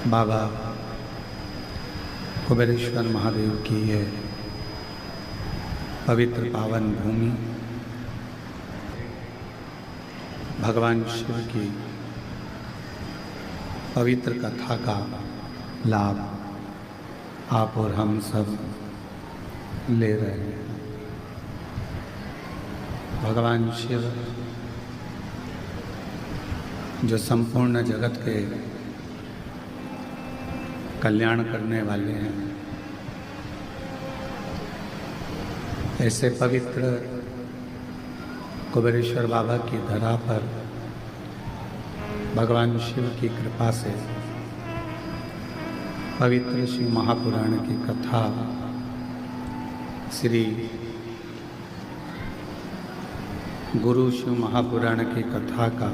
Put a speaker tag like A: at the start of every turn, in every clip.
A: बाबा कुबेरेश्वर महादेव की ये पवित्र पावन भूमि भगवान शिव की पवित्र कथा का लाभ आप और हम सब ले रहे हैं। भगवान शिव जो संपूर्ण जगत के कल्याण करने वाले हैं, ऐसे पवित्र कुबेरेश्वर बाबा की धरा पर भगवान शिव की कृपा से पवित्र शिव महापुराण की कथा श्री गुरु शिव महापुराण की कथा का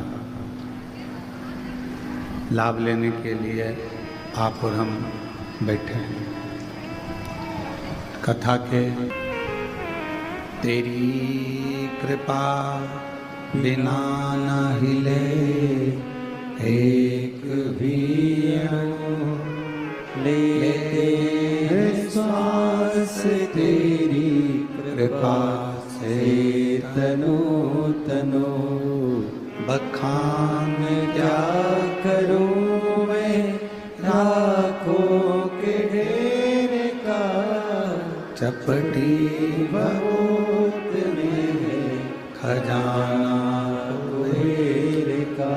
A: लाभ लेने के लिए आप और हम बैठे हैं। कथा के तेरी कृपा बिना न हिले एक भी अणु लेते श्वास तेरी कृपा से तनो तनो बखान क्या करूं मैं लाखों के ढेर का चपटी बहुत में है खजाना कुबेर का।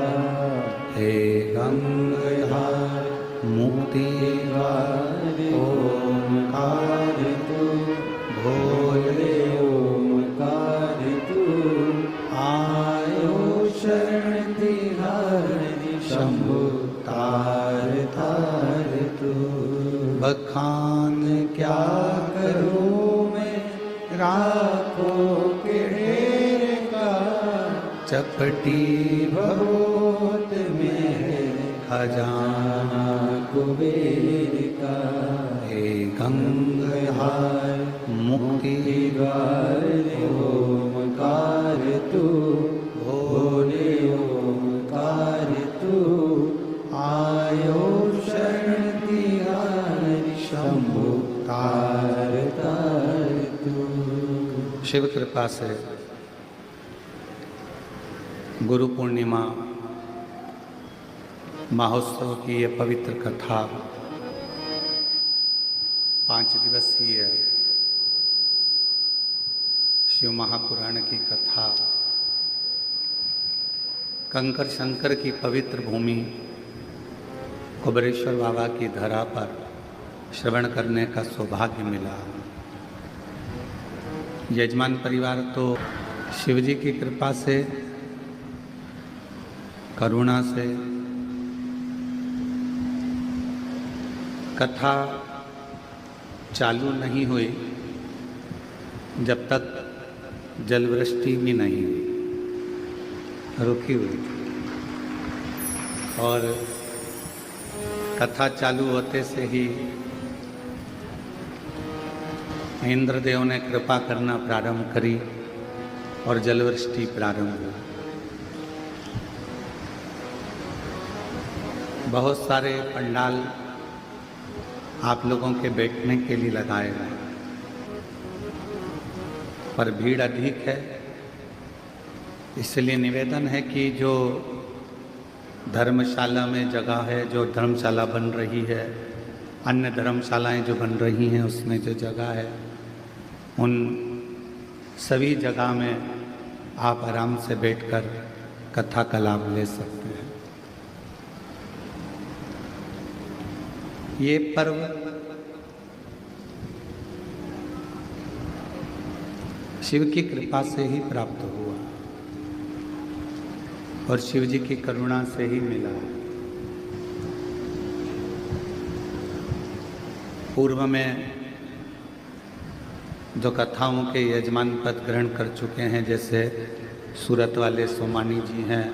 A: हे गंगाधार मुक्ति ओमकार तू भोले ओमकार तू आयो शरण तिहारी शंभु तार तार तू। बखान क्या करूं मैं राखों के ढेर का चपटी बहुत में है खजाना कुबेर का। हे गंगाधार मुक्ति द्वार ओमकार तू भोले ओमकार तू आयो शरण तिहारी शंभु तार तार तू। शिव कृपा से गुरु पूर्णिमा महोत्सव की ये पवित्र कथा 5 दिवसीय शिव महापुराण की कथा कंकर शंकर की पवित्र भूमि कुबेरेश्वर बाबा की धरा पर श्रवण करने का सौभाग्य मिला। यजमान परिवार तो शिवजी की कृपा से, करुणा से कथा चालू नहीं हुई जब तक जलवृष्टि भी नहीं हुई, रुकी हुई। और कथा चालू होते से ही इंद्रदेव ने कृपा करना प्रारंभ करी और जलवृष्टि प्रारंभ हुई। बहुत सारे पंडाल आप लोगों के बैठने के लिए लगाए गए, पर भीड़ अधिक है। इसलिए निवेदन है कि जो धर्मशाला में जगह है, जो धर्मशाला बन रही है, अन्य धर्मशालाएं जो बन रही हैं उसमें जो जगह है, उन सभी जगह में आप आराम से बैठकर कथा का लाभ ले सकते हैं। ये पर्व शिव की कृपा से ही प्राप्त हुआ और शिव जी की करुणा से ही मिला। पूर्व में जो कथाओं के यजमान पद ग्रहण कर चुके हैं, जैसे सूरत वाले सोमानी जी हैं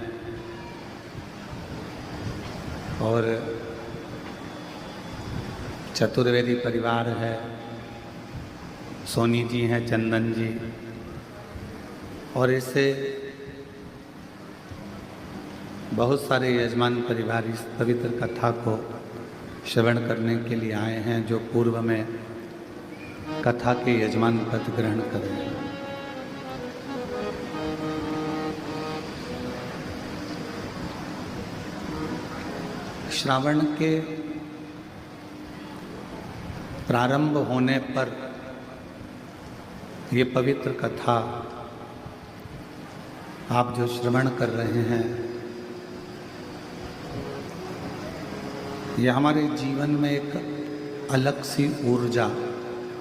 A: और चतुर्वेदी परिवार है, सोनी जी हैं, चंदन जी, और ऐसे बहुत सारे यजमान परिवार इस पवित्र कथा को श्रवण करने के लिए आए हैं, जो पूर्व में कथा के यजमान पद ग्रहण करें। श्रावण के प्रारंभ होने पर ये पवित्र कथा आप जो श्रवण कर रहे हैं, ये हमारे जीवन में एक अलग सी ऊर्जा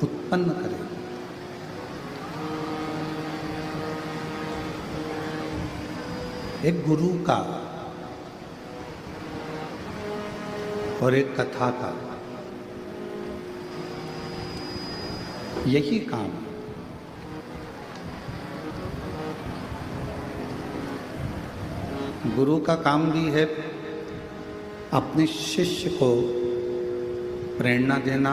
A: उत्पन्न करेगी। एक गुरु का और एक कथा का यही काम। गुरु का काम भी है अपने शिष्य को प्रेरणा देना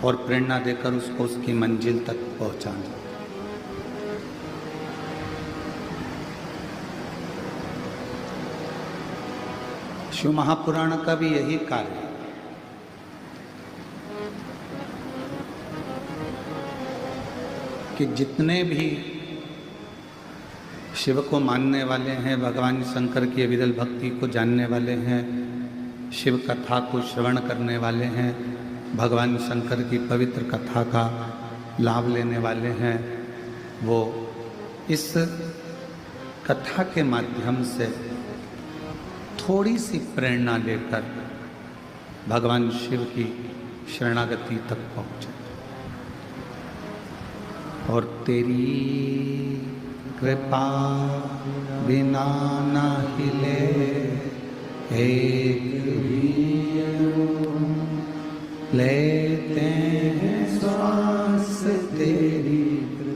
A: और प्रेरणा देकर उसको उसकी मंजिल तक पहुंचाना। शिव महापुराण का भी यही कार्य है। कि जितने भी शिव को मानने वाले हैं, भगवान शंकर की अविरल भक्ति को जानने वाले हैं, शिव कथा को श्रवण करने वाले हैं, भगवान शंकर की पवित्र कथा का लाभ लेने वाले हैं, वो इस कथा के माध्यम से थोड़ी सी प्रेरणा लेकर भगवान शिव की शरणागति तक पहुँचे। और तेरी कृपा बिना न हिले एक भी लेते हैं श्वास तेरी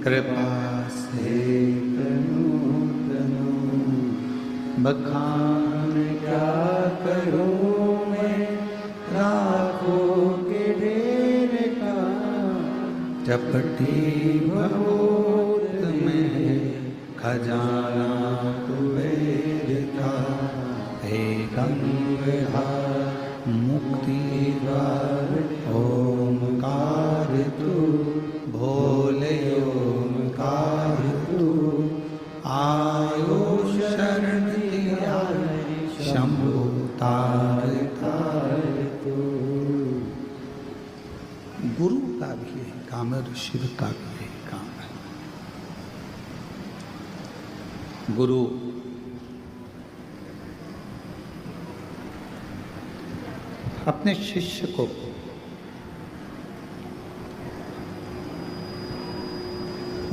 A: कृपा से बखान क्या करूं मैं राखों के ढेर का, चपटी भगोत में खजाना कुबेर का, हे गंगाधर मुक्ति द्वार ओमकार तू, भोले ओमकार तू, आयो शरण दिया शंभु तार तार तू। गुरु का भी यही काम है और शिव का भी यही काम है। गुरु अपने शिष्य को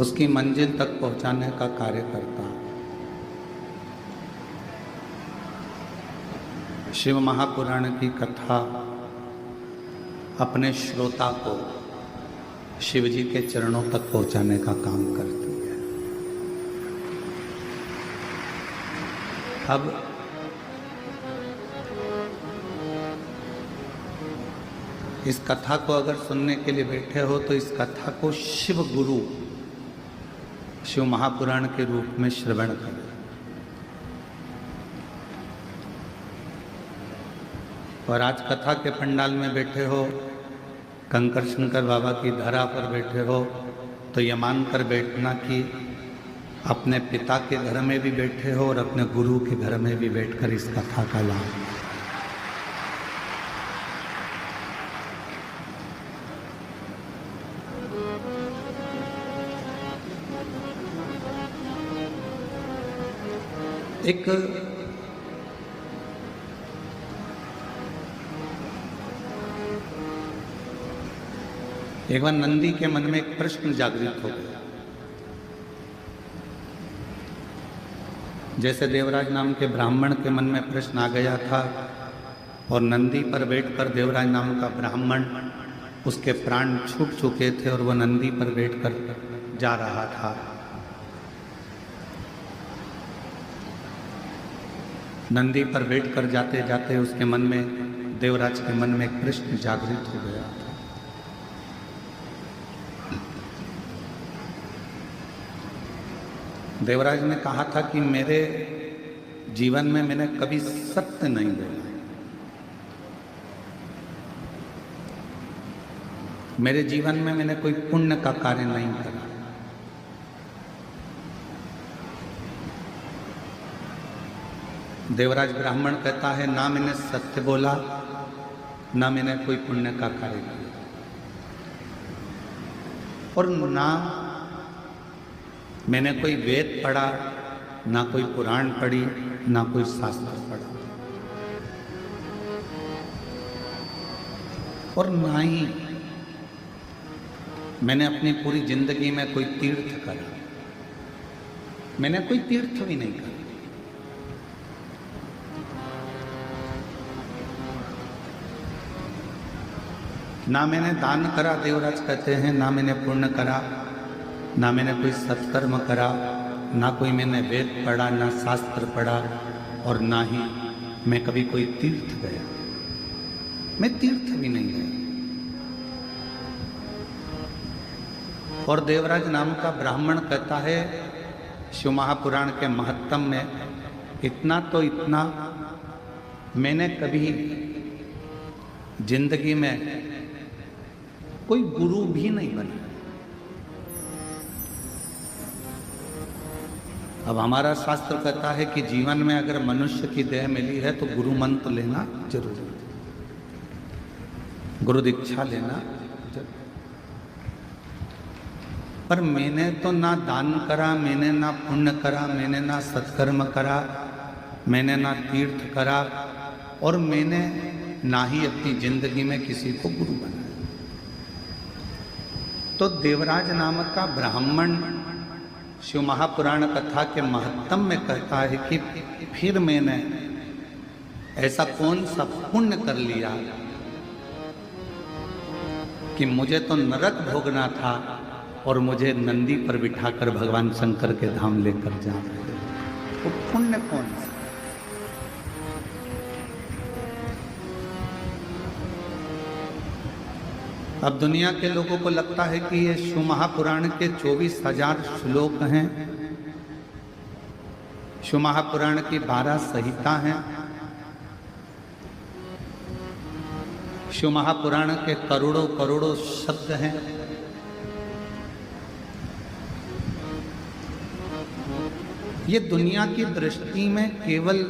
A: उसकी मंजिल तक पहुंचाने का कार्य करता है। शिव महापुराण की कथा अपने श्रोता को शिव जी के चरणों तक पहुंचाने का काम करती है। अब इस कथा को अगर सुनने के लिए बैठे हो तो इस कथा को शिव गुरु शिव महापुराण के रूप में श्रवण करें। और आज कथा के पंडाल में बैठे हो, कंकर शंकर बाबा की धरा पर बैठे हो, तो ये मानकर बैठना कि अपने पिता के घर में भी बैठे हो और अपने गुरु के घर में भी बैठकर इस कथा का लाभ। एक बार नंदी के मन में एक प्रश्न जागृत हो गया। जैसे देवराज नाम के ब्राह्मण के मन में प्रश्न आ गया था और नंदी पर बैठकर देवराज नाम का ब्राह्मण उसके प्राण छूट चुके थे और वह नंदी पर बैठकर जा रहा था। नंदी पर बैठकर जाते जाते उसके मन में, देवराज के मन में एक प्रश्न जागृत हो गया था। देवराज ने कहा था कि मेरे जीवन में मैंने कभी सत्य नहीं बोला, मेरे जीवन में मैंने कोई पुण्य का कार्य नहीं करा। देवराज ब्राह्मण कहता है, ना मैंने सत्य बोला, ना मैंने कोई पुण्य का कार्य किया, और ना मैंने कोई वेद पढ़ा, ना कोई पुराण पढ़ी, ना कोई शास्त्र पढ़ा, और ना ही मैंने अपनी पूरी जिंदगी में कोई तीर्थ करा। मैंने कोई तीर्थ भी नहीं करा। ना मैंने दान करा, देवराज कहते हैं, ना मैंने पुण्य करा, ना मैंने कोई सत्कर्म करा, ना कोई मैंने वेद पढ़ा, ना शास्त्र पढ़ा, और ना ही मैं कभी कोई तीर्थ गया। मैं तीर्थ भी नहीं गया। और देवराज नाम का ब्राह्मण कहता है, शिव महापुराण के महत्तम में इतना तो इतना, मैंने कभी जिंदगी में कोई गुरु भी नहीं बना। अब हमारा शास्त्र कहता है कि जीवन में अगर मनुष्य की देह मिली है तो गुरु मंत्र लेना जरूरी है, गुरु दीक्षा लेना जरूरी। पर मैंने तो ना दान करा, मैंने ना पुण्य करा, मैंने ना सत्कर्म करा, मैंने ना तीर्थ करा, और मैंने ना ही अपनी जिंदगी में किसी को गुरु बनाया। तो देवराज नामक का ब्राह्मण शिव महापुराण कथा के महत्तम में कहता है कि फिर मैंने ऐसा कौन सा पुण्य कर लिया कि मुझे तो नरक भोगना था और मुझे नंदी पर बिठाकर भगवान शंकर के धाम लेकर जा रहे थे। वो पुण्य कौन सा? अब दुनिया के लोगों को लगता है कि ये शिव महापुराण के 24,000 श्लोक हैं, शिव महापुराण की 12 संहिता हैं, शिव महापुराण के करोड़ों करोड़ों शब्द हैं। ये दुनिया की दृष्टि में केवल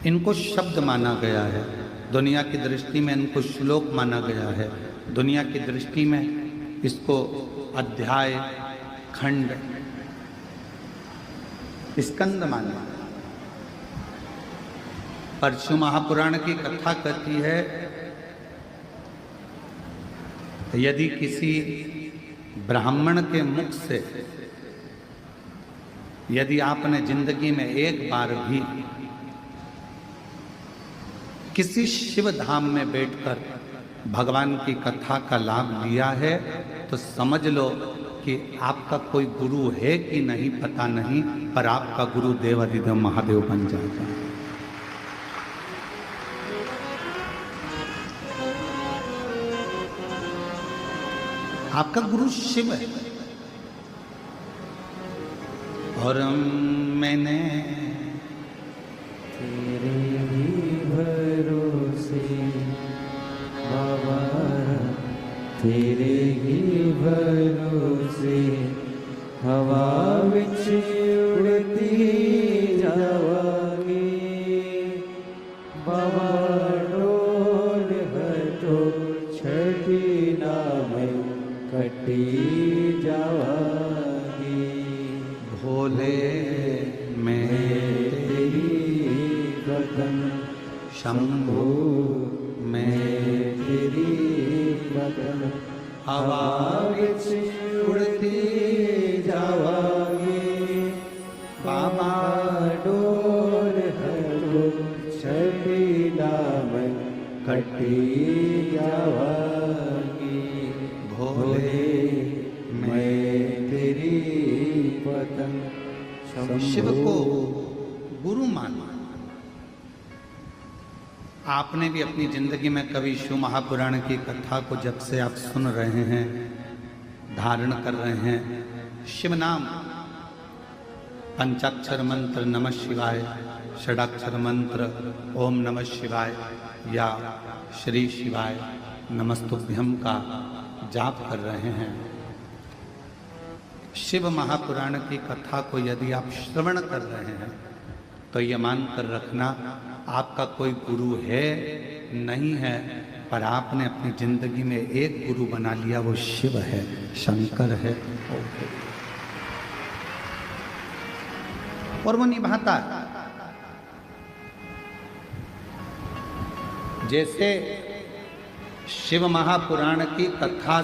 A: इनको शब्द माना गया है, दुनिया की दृष्टि में इनको श्लोक माना गया है, दुनिया की दृष्टि में इसको अध्याय, खंड, स्कंद माना। पर शिव महापुराण की कथा कहती है, यदि किसी ब्राह्मण के मुख से यदि आपने जिंदगी में एक बार भी किसी शिव धाम में बैठकर भगवान की कथा का लाभ लिया है, तो समझ लो कि आपका कोई गुरु है कि नहीं पता नहीं, पर आपका गुरु देवाधिदेव महादेव बन जाएगा। आपका गुरु शिव है। और मैंने
B: तेरे ही भरोसे बाबा, तेरे ही भरोसे हवा विच उड़ती जावांगी बाबा, डोल हटो छठी नाम कटी जावांगी।
A: भोले मैं तेरी
B: बदन
A: शंभु मैं
B: तेरी बदन
A: हवा विच उड़ती
B: जावांगी
A: बाबा,
B: डोल हटो छठी नाम कटी जावांगी। भोले मैं तेरी बदन
A: शिव को गुरु माना। आपने भी अपनी जिंदगी में कभी शिव महापुराण की कथा को जब से आप सुन रहे हैं, धारण कर रहे हैं, शिव नाम, पंचाक्षर मंत्र नमः शिवाय, षडाक्षर मंत्र ओम नमः शिवाय या श्री शिवाय नमस्तुभ्यम का जाप कर रहे हैं। शिव महापुराण की कथा को यदि आप श्रवण कर रहे हैं तो ये मान कर रखना आपका कोई गुरु है नहीं है, पर आपने अपनी जिंदगी में एक गुरु बना लिया, वो शिव है, शंकर है, और वो निभाता है। जैसे शिव महापुराण की कथा